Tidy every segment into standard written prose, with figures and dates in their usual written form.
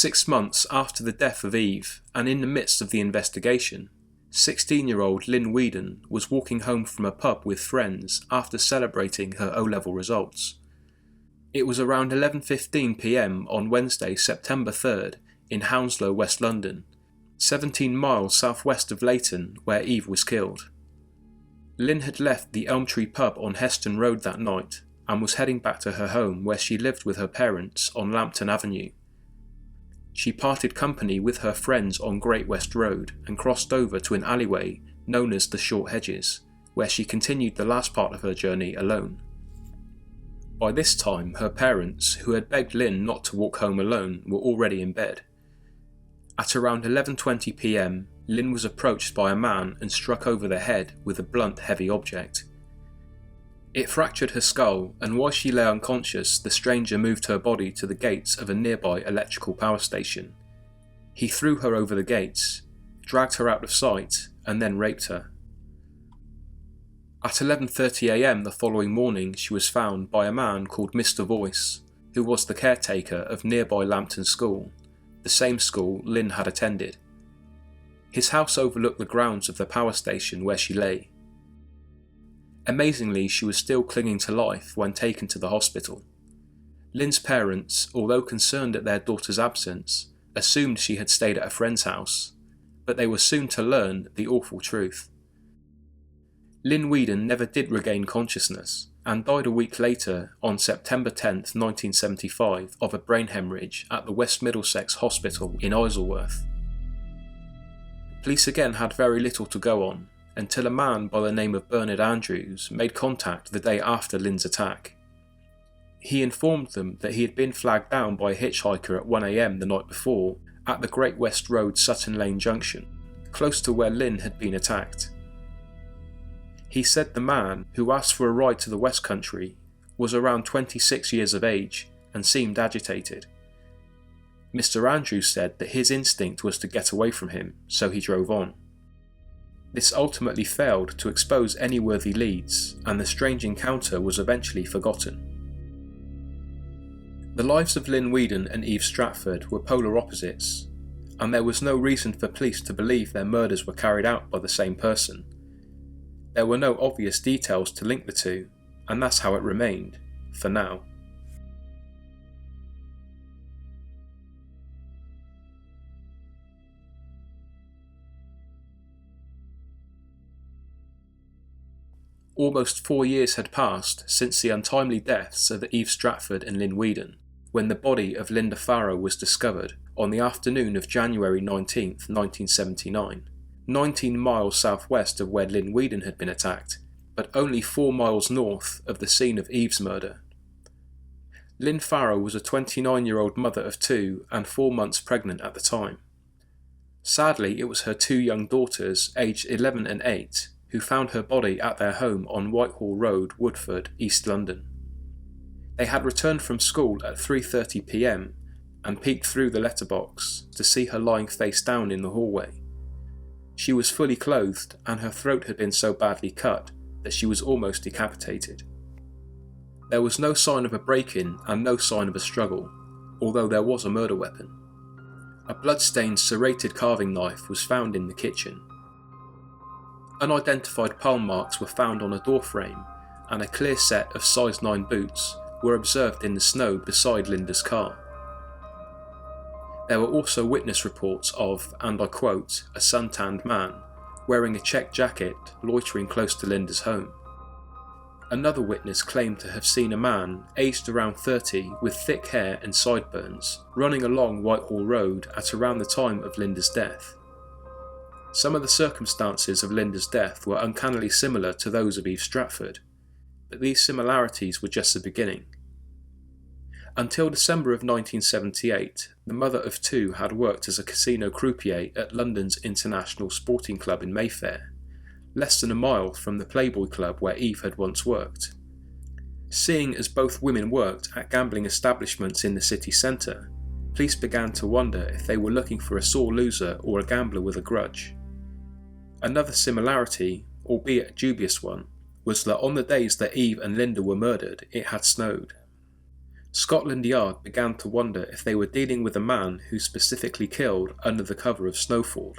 6 months after the death of Eve, and in the midst of the investigation, 16-year-old Lynne Weedon was walking home from a pub with friends after celebrating her O-level results. It was around 11:15 p.m. on Wednesday, September 3rd, in Hounslow, West London, 17 miles southwest of Leighton, where Eve was killed. Lynn had left the Elm Tree pub on Heston Road that night and was heading back to her home where she lived with her parents on Lambton Avenue. She parted company with her friends on Great West Road and crossed over to an alleyway known as the Short Hedges, where she continued the last part of her journey alone. By this time, her parents, who had begged Lynn not to walk home alone, were already in bed. At around 11:20 p.m, Lynn was approached by a man and struck over the head with a blunt, heavy object. It fractured her skull, and while she lay unconscious, the stranger moved her body to the gates of a nearby electrical power station. He threw her over the gates, dragged her out of sight, and then raped her. At 11:30 a.m. the following morning, she was found by a man called Mr. Voice, who was the caretaker of nearby Lambton School, the same school Lynn had attended. His house overlooked the grounds of the power station where she lay. Amazingly, she was still clinging to life when taken to the hospital. Lynn's parents, although concerned at their daughter's absence, assumed she had stayed at a friend's house, but they were soon to learn the awful truth. Lynn Weedon never did regain consciousness and died a week later on September 10, 1975 of a brain hemorrhage at the West Middlesex Hospital in Isleworth. Police again had very little to go on until a man by the name of Bernard Andrews made contact the day after Lynn's attack. He informed them that he had been flagged down by a hitchhiker at 1 a.m. the night before at the Great West Road Sutton Lane junction, close to where Lynn had been attacked. He said the man, who asked for a ride to the West Country, was around 26 years of age and seemed agitated. Mr. Andrews said that his instinct was to get away from him, so he drove on. This ultimately failed to expose any worthy leads, and the strange encounter was eventually forgotten. The lives of Lynne Weedon and Eve Stratford were polar opposites, and there was no reason for police to believe their murders were carried out by the same person. There were no obvious details to link the two, and that's how it remained, for now. Almost 4 years had passed since the untimely deaths of Eve Stratford and Lynn Weedon, when the body of Linda Faroh was discovered on the afternoon of January 19, 1979, 19 miles southwest of where Lynn Weedon had been attacked, but only 4 miles north of the scene of Eve's murder. Lynn Faroh was a 29-year-old mother of 2 and 4 months pregnant at the time. Sadly, it was her 2 young daughters, aged 11 and 8, who found her body at their home on Whitehall Road, Woodford, East London. They had returned from school at 3:30 p.m. and peeked through the letterbox to see her lying face down in the hallway. She was fully clothed, and her throat had been so badly cut that she was almost decapitated. There was no sign of a break-in and no sign of a struggle, although there was a murder weapon. A blood-stained serrated carving knife was found in the kitchen. Unidentified palm marks were found on a door frame, and a clear set of size 9 boots were observed in the snow beside Linda's car. There were also witness reports of, and I quote, a suntanned man wearing a checked jacket loitering close to Linda's home. Another witness claimed to have seen a man aged around 30 with thick hair and sideburns running along Whitehall Road at around the time of Linda's death. Some of the circumstances of Linda's death were uncannily similar to those of Eve Stratford, but these similarities were just the beginning. Until December of 1978, the mother of 2 had worked as a casino croupier at London's International Sporting Club in Mayfair, less than a mile from the Playboy Club where Eve had once worked. Seeing as both women worked at gambling establishments in the city centre, police began to wonder if they were looking for a sore loser or a gambler with a grudge. Another similarity, albeit a dubious one, was that on the days that Eve and Linda were murdered, it had snowed. Scotland Yard began to wonder if they were dealing with a man who specifically killed under the cover of snowfall.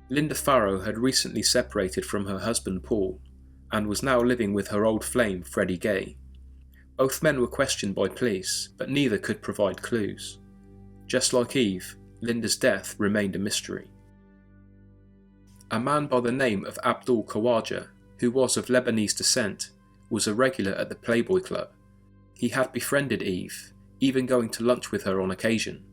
Linda Faroh had recently separated from her husband Paul, and was now living with her old flame Freddie Gay. Both men were questioned by police, but neither could provide clues. Just like Eve, Linda's death remained a mystery. A man by the name of Abdul Khawaja, who was of Lebanese descent, was a regular at the Playboy Club. He had befriended Eve, even going to lunch with her on occasion.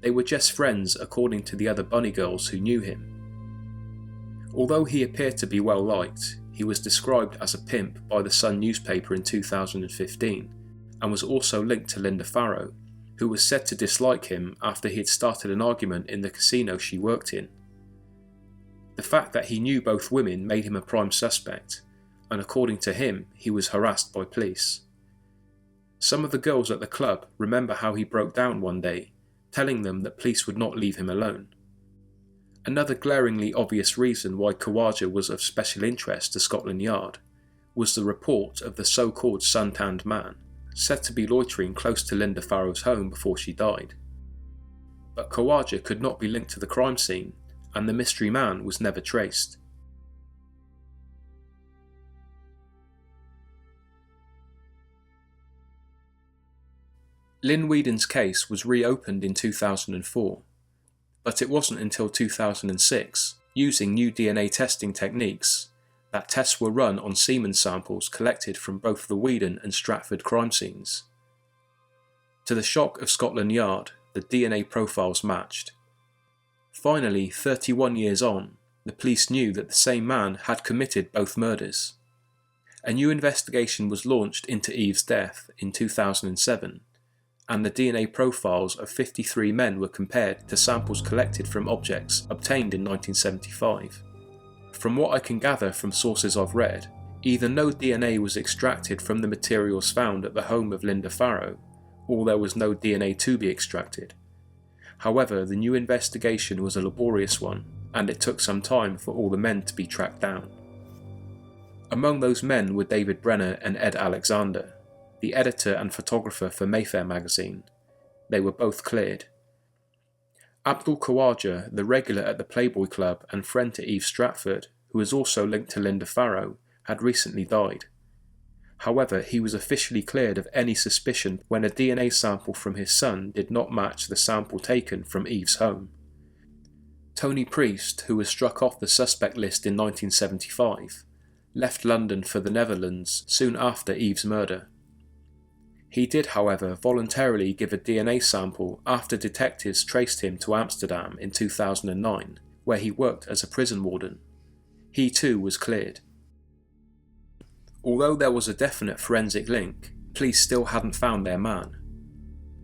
They were just friends according to the other bunny girls who knew him. Although he appeared to be well liked, he was described as a pimp by the Sun newspaper in 2015, and was also linked to Linda Farrow, who was said to dislike him after he had started an argument in the casino she worked in. The fact that he knew both women made him a prime suspect, and according to him, he was harassed by police. Some of the girls at the club remember how he broke down one day, telling them that police would not leave him alone. Another glaringly obvious reason why Khawaja was of special interest to Scotland Yard was the report of the so-called suntanned man, said to be loitering close to Linda Farrow's home before she died. But Khawaja could not be linked to the crime scene, and the mystery man was never traced. Lynne Weedon's case was reopened in 2004, but it wasn't until 2006, using new DNA testing techniques, that tests were run on semen samples collected from both the Weedon and Stratford crime scenes. To the shock of Scotland Yard, the DNA profiles matched. Finally, 31 years on, the police knew that the same man had committed both murders. A new investigation was launched into Eve's death in 2007, and the DNA profiles of 53 men were compared to samples collected from objects obtained in 1975. From what I can gather from sources I've read, either no DNA was extracted from the materials found at the home of Linda Faroh, or there was no DNA to be extracted. However, the new investigation was a laborious one, and it took some time for all the men to be tracked down. Among those men were David Brenner and Ed Alexander, the editor and photographer for Mayfair magazine. They were both cleared. Abdul Khawaja, the regular at the Playboy Club and friend to Eve Stratford, who was also linked to Linda Farrow, had recently died. However, he was officially cleared of any suspicion when a DNA sample from his son did not match the sample taken from Eve's home. Tony Priest, who was struck off the suspect list in 1975, left London for the Netherlands soon after Eve's murder. He did, however, voluntarily give a DNA sample after detectives traced him to Amsterdam in 2009, where he worked as a prison warden. He too was cleared. Although there was a definite forensic link, police still hadn't found their man.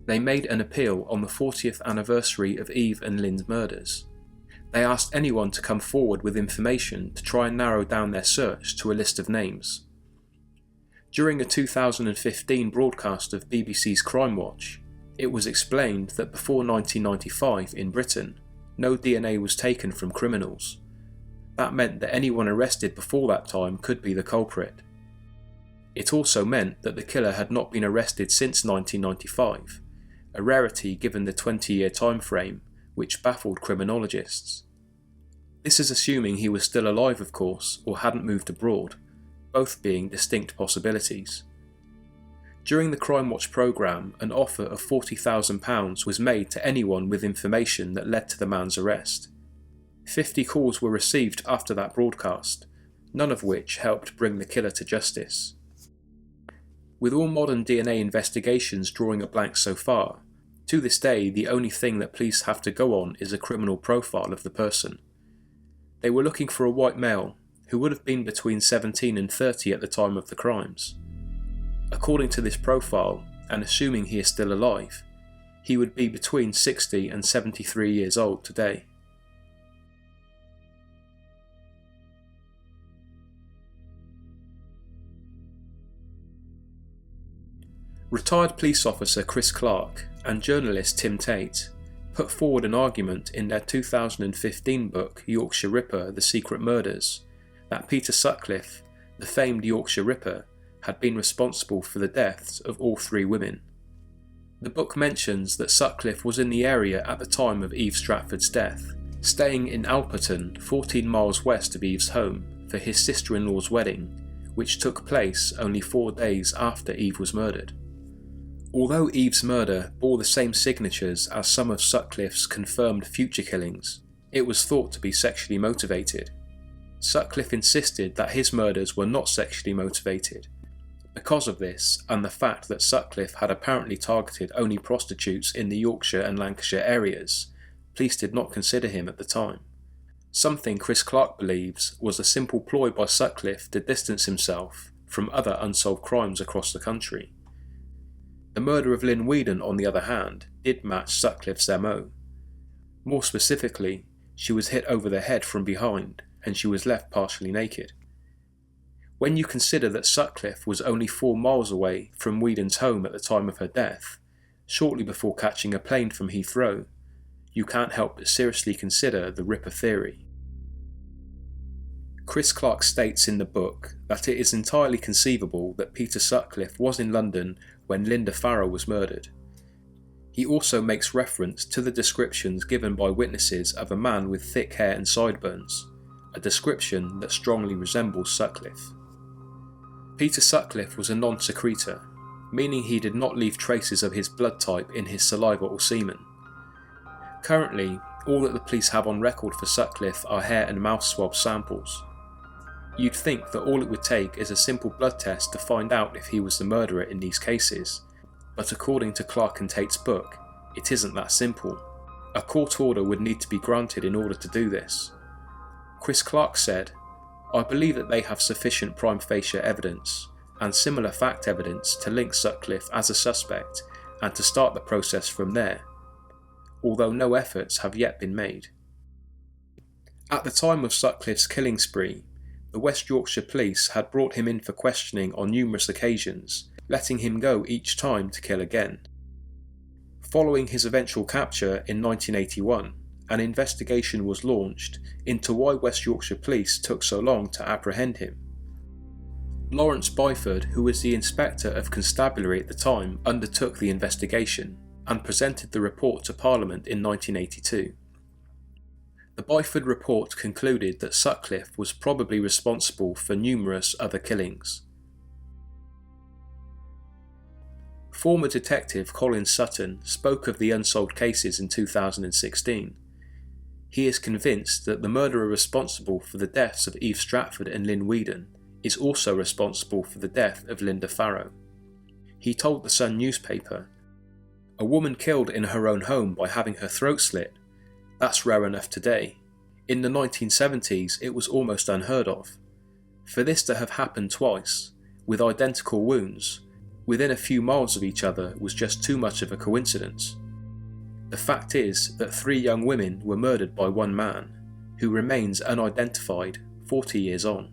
They made an appeal on the 40th anniversary of Eve and Lynn's murders. They asked anyone to come forward with information to try and narrow down their search to a list of names. During a 2015 broadcast of BBC's Crime Watch, it was explained that before 1995 in Britain, no DNA was taken from criminals. That meant that anyone arrested before that time could be the culprit. It also meant that the killer had not been arrested since 1995, a rarity given the 20-year time frame, which baffled criminologists. This is assuming he was still alive, of course, or hadn't moved abroad, both being distinct possibilities. During the Crime Watch programme, an offer of £40,000 was made to anyone with information that led to the man's arrest. 50 calls were received after that broadcast, none of which helped bring the killer to justice. With all modern DNA investigations drawing a blank so far, to this day the only thing that police have to go on is a criminal profile of the person. They were looking for a white male who would have been between 17 and 30 at the time of the crimes. According to this profile, and assuming he is still alive, he would be between 60 and 73 years old today. Retired police officer Chris Clark and journalist Tim Tate put forward an argument in their 2015 book Yorkshire Ripper: The Secret Murders that Peter Sutcliffe, the famed Yorkshire Ripper, had been responsible for the deaths of all 3 women. The book mentions that Sutcliffe was in the area at the time of Eve Stratford's death, staying in Alperton, 14 miles west of Eve's home, for his sister-in-law's wedding, which took place only 4 days after Eve was murdered. Although Eve's murder bore the same signatures as some of Sutcliffe's confirmed future killings, it was thought to be sexually motivated. Sutcliffe insisted that his murders were not sexually motivated. Because of this, and the fact that Sutcliffe had apparently targeted only prostitutes in the Yorkshire and Lancashire areas, police did not consider him at the time. Something Chris Clark believes was a simple ploy by Sutcliffe to distance himself from other unsolved crimes across the country. The murder of Lynne Weedon, on the other hand, did match Sutcliffe's MO. More specifically, she was hit over the head from behind and she was left partially naked. When you consider that Sutcliffe was only 4 miles away from Weedon's home at the time of her death, shortly before catching a plane from Heathrow, you can't help but seriously consider the Ripper theory. Chris Clark states in the book that it is entirely conceivable that Peter Sutcliffe was in London when Linda Faroh was murdered. He also makes reference to the descriptions given by witnesses of a man with thick hair and sideburns, a description that strongly resembles Sutcliffe. Peter Sutcliffe was a non-secretor, meaning he did not leave traces of his blood type in his saliva or semen. Currently, all that the police have on record for Sutcliffe are hair and mouth swab samples. You'd think that all it would take is a simple blood test to find out if he was the murderer in these cases, but according to Clark and Tate's book, it isn't that simple. A court order would need to be granted in order to do this. Chris Clark said, "I believe that they have sufficient prima facie evidence and similar fact evidence to link Sutcliffe as a suspect and to start the process from there, although no efforts have yet been made." At the time of Sutcliffe's killing spree, the West Yorkshire police had brought him in for questioning on numerous occasions, letting him go each time to kill again. Following his eventual capture in 1981, an investigation was launched into why West Yorkshire police took so long to apprehend him. Lawrence Byford, who was the Inspector of Constabulary at the time, undertook the investigation and presented the report to Parliament in 1982. The Byford report concluded that Sutcliffe was probably responsible for numerous other killings. Former detective Colin Sutton spoke of the unsolved cases in 2016. He is convinced that the murderer responsible for the deaths of Eve Stratford and Lynne Weedon is also responsible for the death of Linda Faroh. He told the Sun newspaper, "A woman killed in her own home by having her throat slit. That's rare enough today. In the 1970s it was almost unheard of. For this to have happened twice, with identical wounds, within a few miles of each other was just too much of a coincidence. The fact is that 3 young women were murdered by one man, who remains unidentified 40 years on."